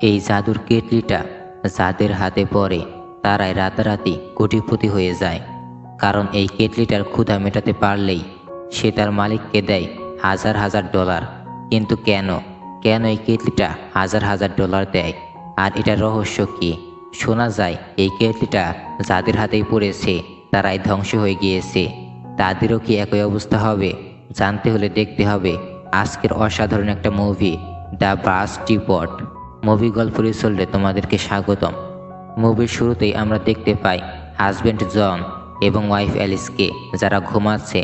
এই জাদুর কেটলিটা যাদের হাতে পড়ে তারাই রাতারাতি কোটিপতি হয়ে যায়। কারণ এই কেটলিটার ক্ষুধা মেটাতে পারলেই সে তার মালিককে দেয় হাজার হাজার ডলার। কিন্তু কেন কেন এই কেটলিটা হাজার হাজার ডলার দেয়? আর এটার রহস্য কি? শোনা যায় এই কেটলিটা যাদের হাতেই পড়েছে তারাই ধ্বংস হয়ে গিয়েছে। তাদেরও কি একই অবস্থা হবে? জানতে হলে দেখতে হবে আজকের অসাধারণ একটা movie, the brass teapot. Movie গল্প রিসোল্টে তোমাদেরকে স্বাগতম। মুভির শুরুতেই আমরা দেখতে পাই হাজব্যান্ড জন এবং ওয়াইফ অ্যালিসকে যারা ঘুমাচ্ছে।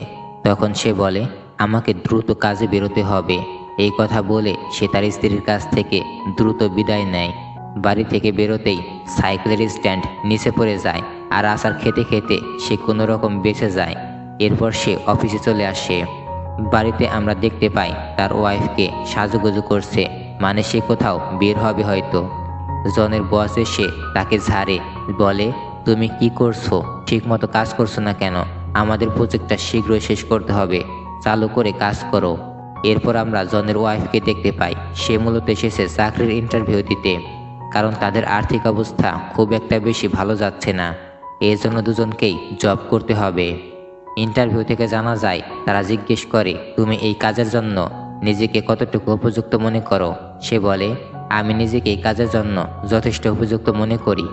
তখন সে বলে, আমাকে দ্রুত কাজে বেরোতে হবে। এই কথা বলে সে তার স্ত্রীর কাছ থেকে দ্রুত বিদায় নেয়। বাড়ি থেকে বেরোতেই সাইকেলের স্ট্যান্ড নিচে পড়ে যায়, আর আচার খেতে খেতে সে কোনো রকম বেঁচে যায়। এরপর সে অফিসে চলে আসে। বাড়িতে আমরা দেখতে পাই তার ওয়াইফকে সাজুগুজু করছে, মানে সে কোথাও বের হবে হয়তো। জনের বস এসে তাকে ঝাড়ে, বলে, তুমি কি করছো? ঠিকমতো কাজ করছো না কেন? আমাদের প্রজেক্টটা শীঘ্রই শেষ করতে হবে, চালু করে কাজ করো। এরপর আমরা জনের ওয়াইফকে দেখতে পাই সে মূলত এসেছে চাকরির ইন্টারভিউ দিতে, কারণ তাদের আর্থিক অবস্থা খুব একটা বেশি ভালো যাচ্ছে না। এই জন্য দুজনকেই জব করতে হবে। ইন্টারভিউ থেকে জানা যায়, তারা জিজ্ঞেস করে, তুমি এই কাজের জন্য নিজেকে কতটুকু উপযুক্ত মনে করো? সে বলে, আমি নিজেকে এই কাজের জন্য যথেষ্ট উপযুক্ত মনে করি,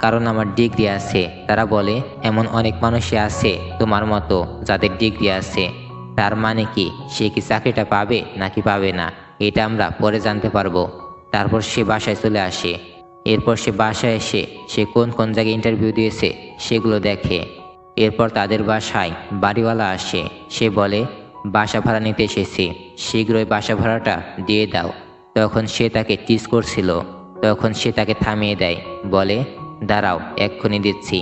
কারণ আমার ডিগ্রি আছে। তারা বলে, এমন অনেক মানুষই আছে তোমার মতো যাদের ডিগ্রি আছে। তার মানে কি সে কি চাকরিটা পাবে নাকি পাবে না, এটা আমরা পরে জানতে পারবো। তারপর সে বাসায় চলে আসে। এরপর সে বাসায় এসে সে কোন কোন জায়গায় ইন্টারভিউ দিয়েছে সেগুলো দেখে। এরপর তাদের বাসায় বাড়িওয়ালা আসে। সে বলে, বাসা ভাড়া নিতে এসেছি, শীঘ্রই বাসা ভাড়াটা দিয়ে দাও। তখন সে তাকে টিজ করছিল। তখন সে তাকে থামিয়ে দেয়, বলে, দাঁড়াও, এক্ষুনি দিচ্ছি।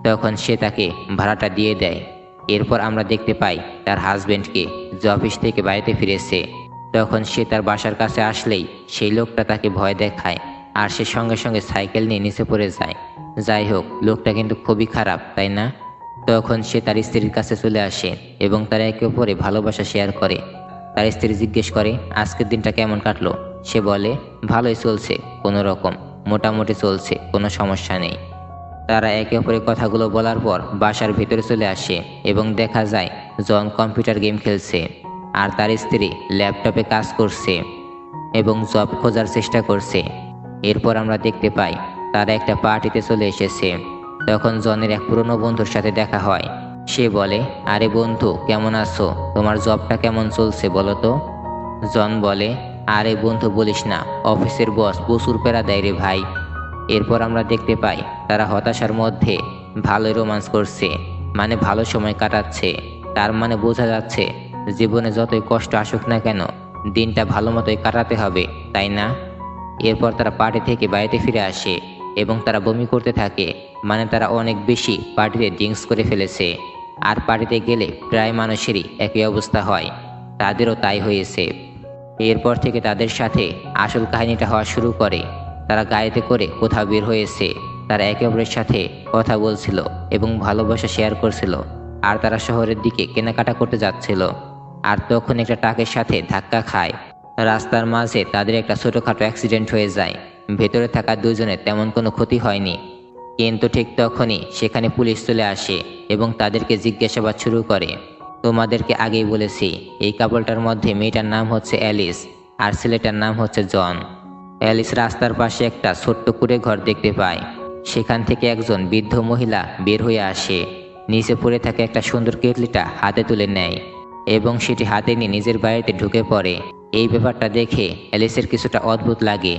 তখন সে তাকে ভাড়াটা দিয়ে দেয়। এরপর আমরা দেখতে পাই তার হাজবেন্ডকে যে অফিস থেকে বাড়িতে ফিরেছে। তখন সে তার বাসার কাছে আসলেই সেই লোকটা তাকে ভয় দেখায়, আর সে সঙ্গে সঙ্গে সাইকেল নিয়ে নিচে পড়ে যায়। যাই হোক, লোকটা কিন্তু খুবই খারাপ, তাই না? তখন সে তার স্ত্রীর কাছে চলে আসে এবং তারা একে অপরে ভালোবাসা শেয়ার করে। তার স্ত্রী জিজ্ঞেস করে, আজকের দিনটা কেমন কাটলো? সে বলে, ভালোই চলছে, কোনো রকম, মোটামুটি চলছে, কোনো সমস্যা নেই। তারা একে অপরের কথাগুলো বলার পর বাসার ভিতরে চলে আসে এবং দেখা যায় জন কম্পিউটার গেম খেলছে, আর তার স্ত্রী ল্যাপটপে কাজ করছে এবং জব খোঁজার চেষ্টা করছে। এরপর আমরা দেখতে পাই তারা একটা পার্টিতে চলে এসেছে। তখন জনের এক পুরনো বন্ধুর সাথে দেখা হয়। সে বলে, আরে বন্ধু, কেমন আছো? তোমার জবটা কেমন চলছে বলো তো? জন বলে, আরে বন্ধু বলিস না, অফিসের বস প্রচুর প্যারা দেয় রে ভাই। এরপর আমরা দেখতে পাই তারা হতাশার মধ্যে ভালোই রোমান্স করছে, মানে ভালো সময় কাটাচ্ছে। তার মানে বোঝা যাচ্ছে জীবনে যতই কষ্ট আসুক না কেন, দিনটা ভালো মতোই কাটাতে হবে, তাই না? এরপর তারা পার্টি থেকে বাড়িতে ফিরে আসে এবং তারা বমি করতে থাকে, মানে তারা অনেক বেশি পার্টিতে ড্রিঙ্কস করে ফেলেছে। আর পার্টিতে গেলে প্রায় মানুষেরই একই অবস্থা হয়, তাদেরও তাই হয়েছে। এরপর থেকে তাদের সাথে আসল কাহিনীটা হওয়া শুরু করে। তারা গাড়িতে করে কোথাও বের হয়েছে, তারা একে অপরের সাথে কথা বলছিল এবং ভালোবাসা শেয়ার করছিল, আর তারা শহরের দিকে কেনাকাটা করতে যাচ্ছিল। আর তখন একটা ট্রাকের সাথে ধাক্কা খায়। রাস্তার মাঝে তাদের একটা ছোটোখাটো অ্যাক্সিডেন্ট হয়ে যায়। ভেতরে থাকা দুজনের তেমন কোনো ক্ষতি হয়নি। কিন্তু ঠিক তখনই সেখানে পুলিশ চলে আসে এবং তাদেরকে জিজ্ঞাসাবাদ শুরু করে। তোমাদেরকে আগেই বলেছি, এই কাপলটার মধ্যে মেয়েটার নাম হচ্ছে অ্যালিস আর ছেলেটার নাম হচ্ছে জন। অ্যালিস রাস্তার পাশে একটা ছোট্ট কুঁড়ে ঘর দেখতে পায়। সেখান থেকে একজন বৃদ্ধ মহিলা বের হয়ে আসে, নিচে পড়ে থাকা একটা সুন্দর কেটলিটা হাতে তুলে নেয় এবং সেটি হাতে নিয়ে নিজের বাড়িতে ঢুকে পড়ে। এই ব্যাপারটা দেখে অ্যালিসের কিছুটা অদ্ভুত লাগে।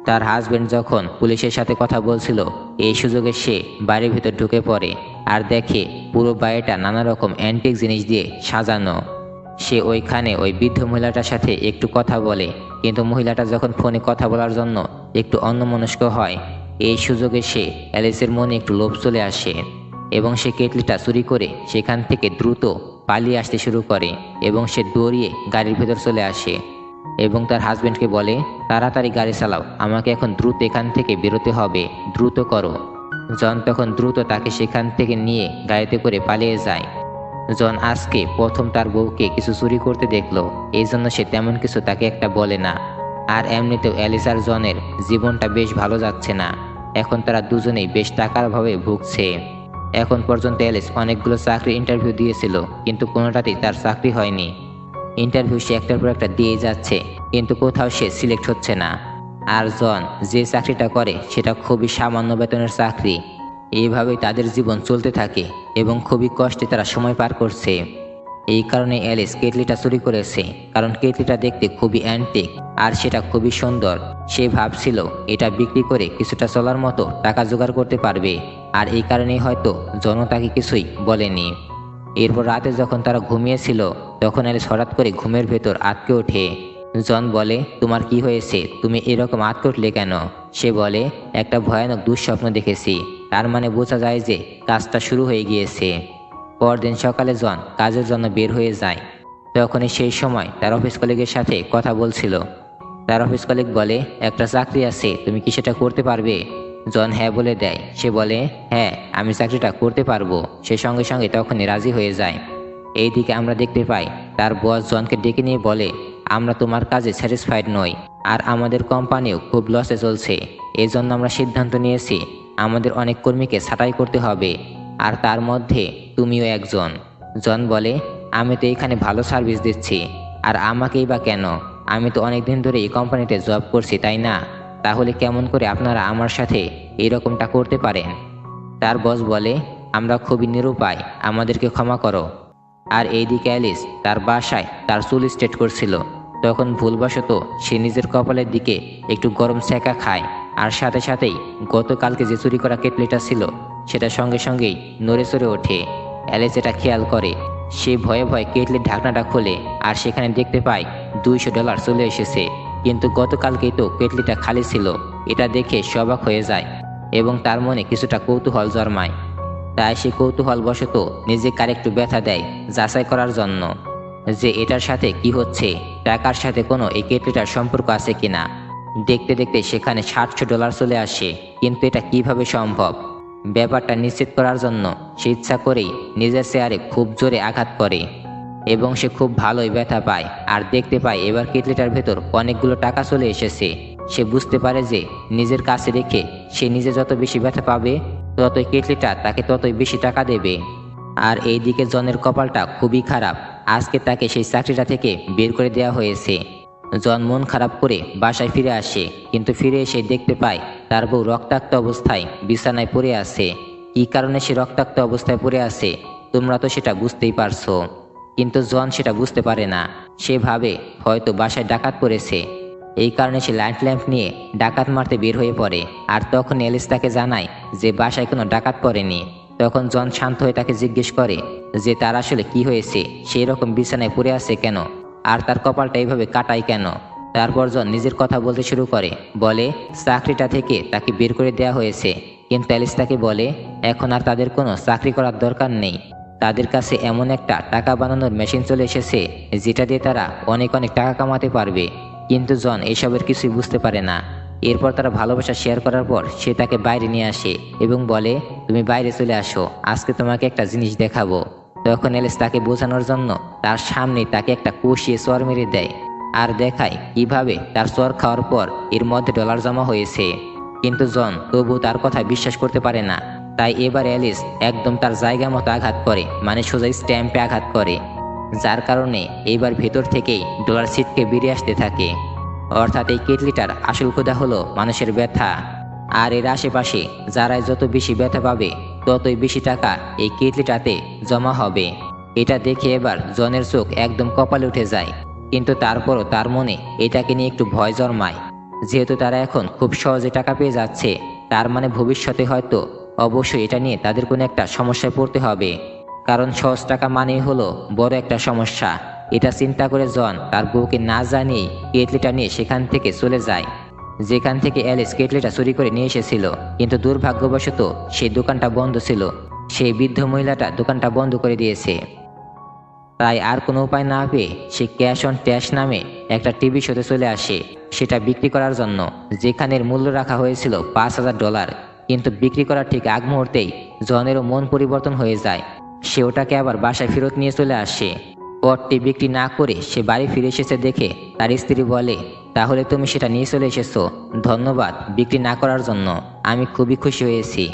তার হাজবেন্ড যখন পুলিশের সাথে কথা বলছিল, এই সুযোগে সে বাড়ির ভিতর ঢুকে পড়ে আর দেখে পুরো বাড়িটা নানা রকম অ্যান্টিক জিনিস দিয়ে সাজানো। সে ওইখানে ওই বৃদ্ধ মহিলাটার সাথে একটু কথা বলে, কিন্তু মহিলাটা যখন ফোনে কথা বলার জন্য একটু অন্যমনস্ক হয়, এই সুযোগে সে অ্যালিসের মনে একটু লোভ চলে আসে এবং সে কেটলিটা চুরি করে সেখান থেকে দ্রুত পালিয়ে আসতে শুরু করে এবং সে দৌড়িয়ে গাড়ির ভেতর চলে আসে এবং তার হাজবেন্ডকে বলে, তাড়াতাড়ি গাড়ি চালাও, আমাকে এখন দ্রুত এখান থেকে বেরোতে হবে, দ্রুত করো। জন তখন দ্রুত তাকে সেখান থেকে নিয়ে গাড়িতে করে পালিয়ে যায়। জন আজকে প্রথম তার বউকে কিছু চুরি করতে দেখলো, এই জন্য সে তেমন কিছু তাকে একটা বলে না। আর এমনিতেও অ্যালিস আর জনের জীবনটা বেশ ভালো যাচ্ছে না। এখন তারা দুজনেই বেশ টাকার অভাবে ভুগছে। এখন পর্যন্ত অ্যালিস অনেকগুলো চাকরির ইন্টারভিউ দিয়েছিল, কিন্তু কোনোটাতেই তার চাকরি হয়নি। ইন্টারভিউ সে একটার পর একটা দিয়েই যাচ্ছে, কিন্তু কোথাও সে সিলেক্ট হচ্ছে না। আর জন যে চাকরিটা করে সেটা খুবই সামান্য বেতনের চাকরি। এইভাবেই তাদের জীবন চলতে থাকে এবং খুবই কষ্টে তারা সময় পার করছে। এই কারণে অ্যালিস কেটলিটা চুরি করেছে, কারণ কেটলিটা দেখতে খুবই অ্যান্টিক আর সেটা খুবই সুন্দর। সে ভাবছিল এটা বিক্রি করে কিছুটা চলার মতো টাকা জোগাড় করতে পারবে, আর এই কারণেই হয়তো জন তাকে কিছুই বলেনি। এরপর রাতে যখন তারা ঘুমিয়েছিল, তখন অ্যালিস হঠাৎ করে ঘুমের ভেতর আটকে ওঠে। জন বলে, তোমার কি হয়েছে, তুমি এরকম আটকে উঠলে কেন? সে বলে, একটা ভয়ানক দুঃস্বপ্ন দেখেছি। তার মানে বোঝা যায় যে কাজটা শুরু হয়ে গিয়েছে। পরদিন সকালে জন কাজের জন্য বের হয়ে যায়। তখনই সেই সময় তার অফিস কলিগের সাথে কথা বলছিল। তার অফিস কলিগ বলে, একটা চাকরি আছে, তুমি কি সেটা করতে পারবে? জন হ্যাঁ বলে দেয়। সে বলে, হ্যাঁ, আমি চাকরিটা করতে পারবো। সে সঙ্গে সঙ্গে তখনই রাজি হয়ে যায়। এইদিকে আমরা দেখতে পাই তার বস জনকে ডেকে নিয়ে বলে, আমরা তোমার কাজে স্যাটিসফাইড নই, আর আমাদের কোম্পানিও খুব লসে চলছে। এই জন্য আমরা সিদ্ধান্ত নিয়েছি আমাদের অনেক কর্মীকে ছাঁটাই করতে হবে, আর তার মধ্যে তুমিও একজন। জন বলে, আমি তো এখানে ভালো সার্ভিস দিচ্ছি, আর আমাকেই বা কেন? আমি তো অনেক দিন ধরে এই কোম্পানিতে জব করছি, তাই না? তাহলে কেমন করে আপনারা আমার সাথে এরকমটা করতে পারেন? তার বস বলে, আমরা খুবই নিরুপায়, আমাদেরকে ক্ষমা করো। আর এইদিকে অ্যালিস তার বাসায় তার চুল স্ট্রেট করছিল। তখন ভুলবশত সে নিজের কপালের দিকে একটু গরম সেকা খায়, আর সাথে সাথেই গতকালকে যে চুরি করা কেটলিটা ছিল সেটা সঙ্গে সঙ্গেই নড়ে চড়ে ওঠে। অ্যালিস এটা খেয়াল করে। সে ভয়ে ভয়ে কেটলির ঢাকনাটা খোলে, আর সেখানে দেখতে পায় $200 চলে এসেছে। কিন্তু গতকালকেই তো কেটলিটা খালি ছিল। এটা দেখে সে অবাক হয়ে যায় এবং তার মনে কিছুটা কৌতূহল জন্মায়। তাই সে কৌতূহলবশত নিজেকে আরেকটু ব্যথা দেয় যাচাই করার জন্য যে এটার সাথে কি হচ্ছে, টাকার সাথে কোনো এই কেটলিটার সম্পর্ক আছে কিনা। দেখতে দেখতে সেখানে $700 চলে আসে। কিন্তু এটা কিভাবে সম্ভব? ব্যাপারটা নিশ্চিত করার জন্য সে ইচ্ছা করেই নিজের চেয়ারে খুব জোরে আঘাত করে এবং সে খুব ভালোই ব্যথা পায়। আর দেখতে পায় এবার কেটলিটার ভেতর অনেকগুলো টাকা চলে এসেছে। সে বুঝতে পারে যে নিজের কাছে রেখে সে নিজে যত বেশি ব্যথা পাবে, ততই কেটলিটা তাকে ততই বেশি টাকা দেবে। আর এই দিকে জনের কপালটা খুবই খারাপ। আজকে তাকে সেই চাকরিটা থেকে বের করে দেওয়া হয়েছে। জন মন খারাপ করে বাসায় ফিরে আসে, কিন্তু ফিরে এসে দেখতে পায় তার বউ রক্তাক্ত অবস্থায় বিছানায় পড়ে আছে। কী কারণে সে রক্তাক্ত অবস্থায় পড়ে আছে তোমরা তো সেটা বুঝতেই পারছো। কিন্তু জন সেটা বুঝতে পারে না। সে ভাবে হয়তো বাসায় ডাকাত পড়েছে। এই কারণে সে লাইট ল্যাম্প নিয়ে ডাকাত মারতে বের হয়ে পড়ে। আর তখন এলিস তাকে জানায় যে বাসায় কোনো ডাকাত পড়েনি। তখন জন শান্ত হয়ে তাকে জিজ্ঞেস করে যে তার আসলে কি হয়েছে, সেই রকম বিছানায় পড়ে আছে কেন, আর তার কপালটা এইভাবে কাটায় কেন। তারপর জন নিজের কথা বলতে শুরু করে, বলে চাকরিটা থেকে তাকে বের করে দেওয়া হয়েছে। কিন্তু এলিস তাকে বলে এখন আর তাদের কোনো চাকরি করার দরকার নেই। তাদের কাছে এমন একটা টাকা বানানোর মেশিন চলে এসেছে যেটা দিয়ে তারা অনেক অনেক টাকা কামাতে পারবে। কিন্তু জন এসবের কিছুই বুঝতে পারে না। এরপর তারা ভালোবাসা শেয়ার করার পর সে তাকে বাইরে নিয়ে আসে এবং বলে, তুমি বাইরে চলে আসো, আজকে তোমাকে একটা জিনিস দেখাবো। তখন এলিস তাকে বোঝানোর জন্য তার সামনে তাকে একটা কষিয়ে চর মেরে দেয়, আর দেখায় কিভাবে তার চর খাওয়ার পর এর মধ্যে ডলার জমা হয়েছে। কিন্তু জন তবু তার কথা বিশ্বাস করতে পারে না। তাই এবার এলিস একদম তার জায়গা মতো আঘাত করে, মানে সোজা স্ট্যাম্পে আঘাত করে, যার কারণে এইবার ভেতর থেকেই ডলার ছিটকে বেরিয়ে আসতে থাকে। অর্থাৎ এই কেটলিটার আসল ক্ষুধা হলো মানুষের ব্যথা। আর এর আশেপাশে যারাই যত বেশি ব্যথা পাবে ততই বেশি টাকা এই কেটলিটাতে জমা হবে। এটা দেখে এবার জনের চোখ একদম কপালে উঠে যায়। কিন্তু তারপরও তার মনে এটাকে নিয়ে একটু ভয় জন্মায়। যেহেতু তারা এখন খুব সহজে টাকা পেয়ে যাচ্ছে, তার মানে ভবিষ্যতে হয়তো অবশ্যই এটা নিয়ে তাদের কোনো একটা সমস্যায় পড়তে হবে। কারণ সহজ টাকা মানেই হলো বড় একটা সমস্যা। এটা চিন্তা করে জন তার বউকে না জানিয়ে কেটলিটা নিয়ে সেখান থেকে চলে যায়, যেখান থেকে অ্যালিস কেটলিটা চুরি করে নিয়ে এসেছিল। কিন্তু দুর্ভাগ্যবশত সেই দোকানটা বন্ধ ছিল। সেই বৃদ্ধ মহিলাটা দোকানটা বন্ধ করে দিয়েছে। তাই আর কোনো উপায় না পেয়ে সে ক্যাশ অন ট্যাশ নামে একটা টিভি শোতে চলে আসে সেটা বিক্রি করার জন্য, যেখানের মূল্য রাখা হয়েছিল $5000। কিন্তু বিক্রি করার ঠিক আগ মুহূর্তেই জনেরও মন পরিবর্তন হয়ে যায়। সে ওটাকে আবার বাসায় ফেরত নিয়ে চলে আসে। পটটি বিক্রি না করে সে বাড়ি ফিরে এসেছে দেখে তার স্ত্রী বলে, তাহলে তুমি সেটা নিয়ে চলে এসেছো, ধন্যবাদ বিক্রি না করার জন্য, আমি খুবই খুশি হয়েছি।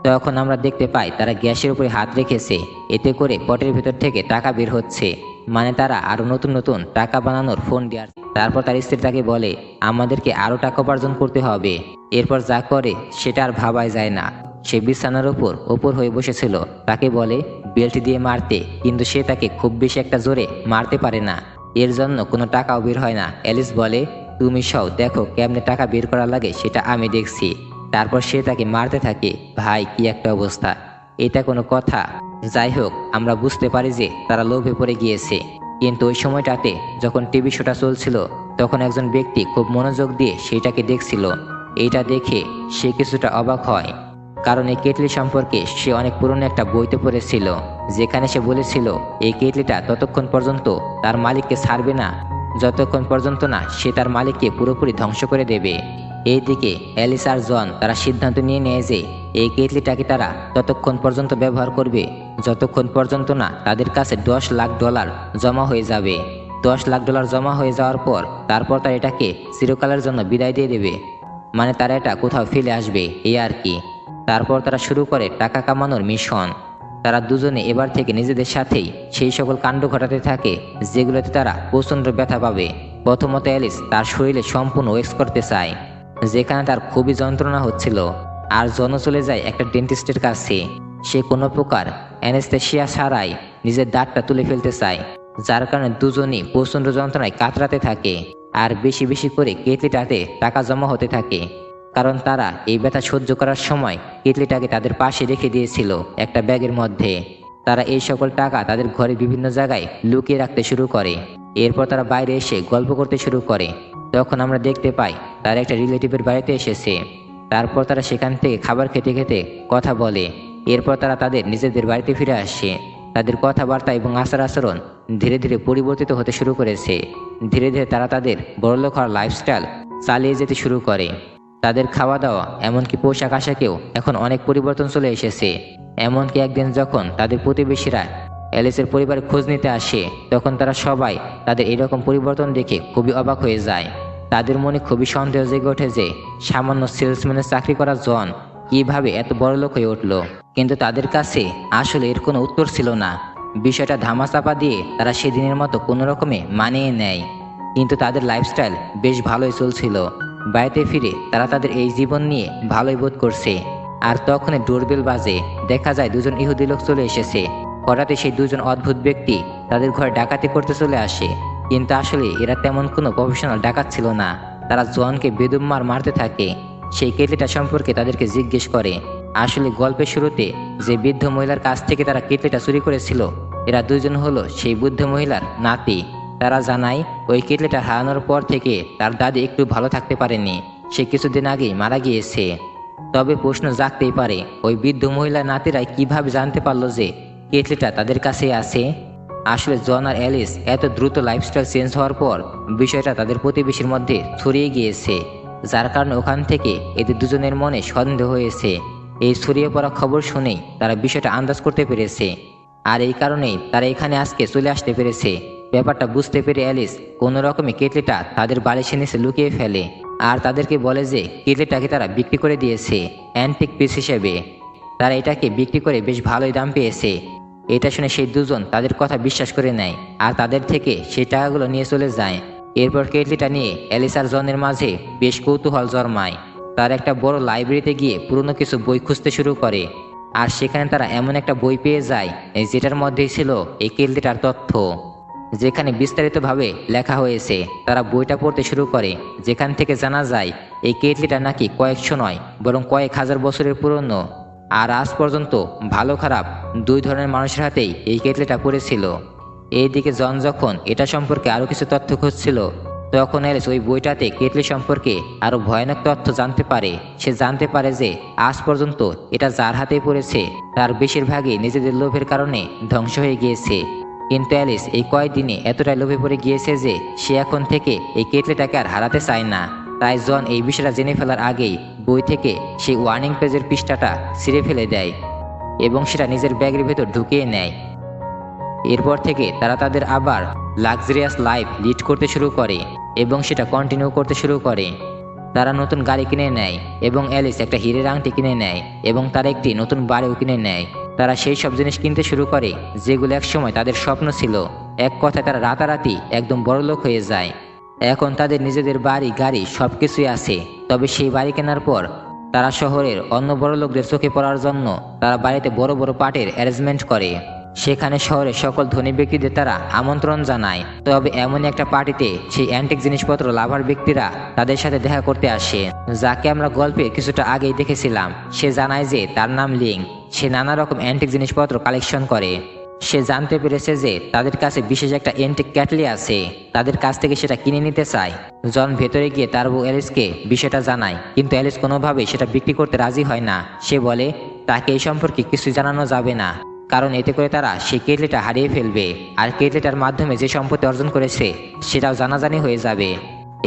তখন আমরা দেখতে পাই তারা গ্যাসের উপরে হাত রেখেছে, এতে করে পটের ভেতর থেকে টাকা বের হচ্ছে, মানে তারা আরো নতুন নতুন টাকা বানানোর ফোন দেওয়ার। তারপর তার স্ত্রী তাকে বলে আমাদেরকে আরো টাকা উপার্জন করতে হবে। এরপর যা করে সেটা আর ভাবাই যায় না। সে বিছানার ওপর হয়ে বসেছিল, তাকে বলে বেল্ট দিয়ে মারতে, কিন্তু সে তাকে খুব বেশি একটা জোরে মারতে পারে না, এর জন্য কোনো টাকাও বের হয় না। অ্যালিস বলে তুমি সব দেখো কেমনে টাকা বের করা লাগে সেটা আমি দেখছি। তারপর সে তাকে মারতে থাকে। ভাই কি একটা অবস্থা, এটা কোনো কথা? যাই হোক, আমরা বুঝতে পারি যে তারা লোভে পড়ে গিয়েছে। কিন্তু ওই সময়টাতে যখন টিভি শোটা চলছিল, তখন একজন ব্যক্তি খুব মনোযোগ দিয়ে সেইটাকে দেখছিল। এইটা দেখে সে কিছুটা অবাক হয়, কারণ এই কেটলি সম্পর্কে সে অনেক পুরনো একটা বইতে পড়েছিল, যেখানে সে বলেছিল এই কেটলিটা ততক্ষণ পর্যন্ত তার মালিককে ছাড়বে না যতক্ষণ পর্যন্ত না সে তার মালিককে পুরোপুরি ধ্বংস করে দেবে। এইদিকে অ্যালিস আর জন তারা সিদ্ধান্ত নিয়ে নেয় যে এই কেটলিটাকে তারা ততক্ষণ পর্যন্ত ব্যবহার করবে যতক্ষণ পর্যন্ত না তাদের কাছে $10 লাখ জমা হয়ে যাবে। $10 লাখ জমা হয়ে যাওয়ার পর তারপর তারা এটাকে চিরকালের জন্য বিদায় দিয়ে দেবে, মানে তারা এটা কোথাও ফেলে আসবে, এই আর কি। তারপর তারা শুরু করে টাকা কামানোর মিশন। তারা দুজনে এবার থেকে নিজেদের সাথেই সেই সকল কাণ্ড ঘটাতে থাকে যেগুলোতে তারা প্রচণ্ড ব্যথা পাবে। প্রথমত অ্যালিস তার শরীরে সম্পূর্ণ ওয়েক্স করতে চায়, যেখানে তার খুবই যন্ত্রণা হচ্ছিল। আর জন চলে যায় একটা ডেন্টিস্টের কাছে। সে কোনো প্রকার অ্যানেস্থেশিয়া ছাড়াই নিজের দাঁতটা তুলে ফেলতে চায়, যার কারণে দুজনই প্রচণ্ড যন্ত্রণায় কাতরাতে থাকে। আর বেশি বেশি করে কেটলিটাতে টাকা জমা হতে থাকে, কারণ তারা এই ব্যথা সহ্য করার সময় কেটলিটাকে তাদের পাশে রেখে দিয়েছিল একটা ব্যাগের মধ্যে। তারা এই সকল টাকা তাদের ঘরে বিভিন্ন জায়গায় লুকিয়ে রাখতে শুরু করে। এরপর তারা বাইরে এসে গল্প করতে শুরু করে। তখন আমরা দেখতে পাই তারা একটা রিলেটিভের বাড়িতে এসেছে। তারপর তারা সেখান থেকে খাবার খেতে খেতে কথা বলে। এরপর তারা তাদের নিজেদের বাড়িতে ফিরে আসে। তাদের কথাবার্তা এবং আচার আচরণ ধীরে ধীরে পরিবর্তিত হতে শুরু করেছে। ধীরে ধীরে তারা তাদের বড়লোক হওয়ার লাইফস্টাইল চালিয়ে যেতে শুরু করে। তাদের খাওয়া দাওয়া এমনকি পোশাক আশাকেও এখন অনেক পরিবর্তন চলে এসেছে। এমনকি একদিন যখন তাদের প্রতিবেশীরা অ্যালিসের পরিবারে খোঁজ নিতে আসে, তখন তারা সবাই তাদের এরকম পরিবর্তন দেখে খুবই অবাক হয়ে যায়। তাদের মনে খুবই সন্দেহ জেগে ওঠে যে সামান্য সেলসম্যানের চাকরি করা জন কিভাবে এত বড়লোক হয়ে উঠল। কিন্তু তাদের কাছে আসলে এর কোনো উত্তর ছিল না। বিষয়টা ধামাচাপা দিয়ে তারা সেদিনের মতো কোনো রকমে মানিয়ে নেয়। কিন্তু তাদের লাইফস্টাইল বেশ ভালোই চলছিল। বাড়িতে ফিরে তারা তাদের এই জীবন নিয়ে ভালোই বোধ করছে। আর তখনই ডোরবেল বাজে। দেখা যায় দুজন ইহুদি লোক চলে এসেছে। হঠাৎই সেই দুজন অদ্ভুত ব্যক্তি তাদের ঘরে ডাকাতি করতে চলে আসে। কিন্তু আসলে এরা তেমন কোনো প্রফেশনাল ডাকাত ছিল না। তারা জনকে বেদম মারতে থাকে। সেই কেটলিটা সম্পর্কে তাদেরকে জিজ্ঞেস করে। আসলে গল্পের শুরুতে যে বৃদ্ধ মহিলার কাছ থেকে তারা কেটলিটা চুরি করেছিল, এরা দুজন হলো সেই বৃদ্ধ মহিলার নাতি। তারা জানায় ওই কেটলিটা হারানোর পর থেকে তার দাদি একটু ভালো থাকতে পারেনি, সে কিছুদিন আগেই মারা গিয়েছে। তবে প্রশ্ন জাগতেই পারে ওই বৃদ্ধ মহিলার নাতিরাই কিভাবে জানতে পারলো যে কেটলিটা তাদের কাছে আছে। আসলে জন আর অ্যালিস এত দ্রুত লাইফস্টাইল চেঞ্জ হওয়ার পর বিষয়টা তাদের প্রতিবেশীর মধ্যে ছড়িয়ে গিয়েছে, যার কারণে ওখান থেকে এদের দুজনের মনে সন্দেহ হয়েছে। এই ছড়িয়ে পড়া খবর শুনেই তারা বিষয়টা আন্দাজ করতে পেরেছে। আর এই কারণেই তারা এখানে আজকে চলে আসতে পেরেছে। ব্যাপারটা বুঝতে পেরে অ্যালিস কোনো রকমে কেটলিটা তাদের বালিশের নিচে লুকিয়ে ফেলে আর তাদেরকে বলে যে কেটলিটাকে তারা বিক্রি করে দিয়েছে অ্যান্টিক পিস হিসেবে। তারা এটাকে বিক্রি করে বেশ ভালোই দাম পেয়েছে। এটা শুনে সেই দুজন তাদের কথা বিশ্বাস করে নেয় আর তাদের থেকে সেই টাকাগুলো নিয়ে চলে যায়। এরপর কেটলিটা নিয়ে অ্যালিস আর জনের মাঝে বেশ কৌতূহল জন্মায়। তারা একটা বড় লাইব্রেরিতে গিয়ে পুরনো কিছু বই খুঁজতে শুরু করে। আর সেখানে তারা এমন একটা বই পেয়ে যায় যেটার মধ্যেই ছিল এই কেটলিটার তথ্য, যেখানে বিস্তারিতভাবে লেখা হয়েছে। তারা বইটা পড়তে শুরু করে, যেখান থেকে জানা যায় এই কেটলিটা নাকি কয়েকশো নয় বরং কয়েক হাজার বছরের পুরনো। আর আজ পর্যন্ত ভালো খারাপ দুই ধরনের মানুষের হাতেই এই কেটলিটা পড়েছিল। এইদিকে জন যখন এটা সম্পর্কে আরও কিছু তথ্য খুঁজছিল, তখন অ্যালিস ওই বইটাতে কেটলি সম্পর্কে আরও ভয়ানক তথ্য জানতে পারে। সে জানতে পারে যে আজ পর্যন্ত এটা যার হাতেই পড়েছে তার বেশিরভাগই নিজেদের লোভের কারণে ধ্বংস হয়ে গিয়েছে। কিন্তু অ্যালিস এই কয়েকদিনে এতটাই লোভে পড়ে গিয়েছে যে সে এখন থেকে এই কেটলিটাকে আর হারাতে চায় না। তাই জন এই বিষয়টা জেনে ফেলার আগেই বই থেকে সেই ওয়ার্নিং পেজের পৃষ্ঠাটা ছিঁড়ে ফেলে দেয় এবং সেটা নিজের ব্যাগের ভেতর ঢুকিয়ে নেয়। এরপর থেকে তারা তাদের আবার লাক্সারিয়াস লাইফ লিড করতে শুরু করে। এবং সেটা কন্টিনিউ করতে শুরু করে। তারা নতুন গাড়ি কিনে নেয় এবং অ্যালিস একটা হীরের আংটি কিনে নেয় এবং তারা একটি নতুন বাড়িও কিনে নেয়। তারা সেই সব জিনিস কিনতে শুরু করে যেগুলো একসময় তাদের স্বপ্ন ছিল। এক কথায় তারা রাতারাতি একদম বড়লোক হয়ে যায়। এখন তাদের নিজেদের বাড়ি গাড়ি সবকিছুই আছে। তবে সেই বাড়ি কেনার পর তারা শহরের অন্য বড়লোকদের চোখে পড়ার জন্য তারা বাড়িতে বড় বড় পার্টির অ্যারেঞ্জমেন্ট করে। সেখানে শহরের সকল ধনী ব্যক্তিদের তারা আমন্ত্রণ জানায়। তবে এমনই একটা পার্টিতে সেই অ্যান্টিক জিনিসপত্র লাভার ব্যক্তিরা তাদের সাথে দেখা করতে আসে, যাকে আমরা গল্পে কিছুটা আগেই দেখেছিলাম। সে জানায় যে তার নাম লিং। সে নানা রকম অ্যান্টিক জিনিসপত্র কালেকশন করে। সে জানতে পেরেছে যে তাদের কাছে বিশেষ একটা অ্যান্টিক ক্যাটলি আছে, তাদের কাছ থেকে সেটা কিনে নিতে চায়। জন ভেতরে গিয়ে তার বউ অ্যালিসকে বিষয়টা জানায়, কিন্তু অ্যালিস কোনোভাবেই সেটা বিক্রি করতে রাজি হয় না। সে বলে তাকে এই সম্পর্কে কিছু জানানো যাবে না, কারণ এতে করে তারা সেই কেটলিটা হারিয়ে ফেলবে, আর কেটলিটার মাধ্যমে যে সম্পত্তি অর্জন করেছে সেটাও জানাজানি হয়ে যাবে।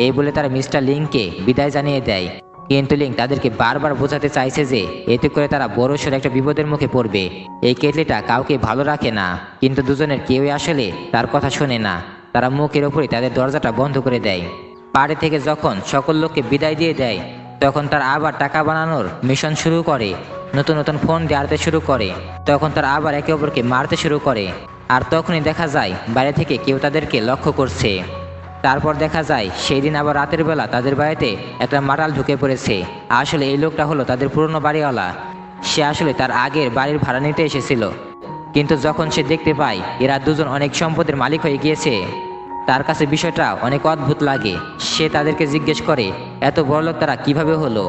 এই বলে তারা মিস্টার লিংকে বিদায় জানিয়ে দেয়। কিন্তু লিং তাদেরকে বারবার বোঝাতে চাইছে যে এতে করে তারা বড়সড় একটা বিপদের মুখে পড়বে। এই কেটলিটা কাউকে ভালো রাখে না, কিন্তু দুজনের কেউই আসলে তার কথা শোনে না। তারা মুখের ওপরই তাদের দরজাটা বন্ধ করে দেয়। বাড়ি থেকে যখন সকল লোককে বিদায় দিয়ে দেয়, তখন তারা আবার টাকা বানানোর মিশন শুরু করে। নতুন নতুন ফোন দিয়ে আনতে শুরু করে। তখন তারা আবার একে অপরকে মারতে শুরু করে। আর তখনই দেখা যায় বাইরে থেকে কেউ তাদেরকে লক্ষ্য করছে। তারপর দেখা যায় সেই দিন আবার রাতের বেলা তাদের বাড়িতে একটা মাতাল ঢুকে পড়েছে। আসলে এই লোকটা হলো তাদের পুরনো বাড়িওয়ালা। সে আসলে তার আগের বাড়ির ভাড়া নিতে এসেছিল, কিন্তু যখন সে দেখতে পায় এরা দুজন অনেক সম্পদের মালিক হয়ে গিয়েছে, তার কাছে বিষয়টা অনেক অদ্ভুত লাগে। সে তাদেরকে জিজ্ঞেস করে এত বড়লোক তারা কিভাবে হলো।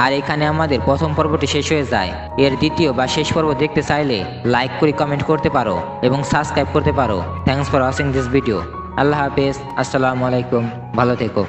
আর এখানে আমাদের প্রথম পর্বটি শেষ হয়ে যায়। এর দ্বিতীয় বা শেষ পর্ব দেখতে চাইলে লাইক করে কমেন্ট করতে পারো এবং সাবস্ক্রাইব করতে পারো। Thanks for watching this video. Allah হাফেজ, আসসালামু আলাইকুম, ভালো থেকো।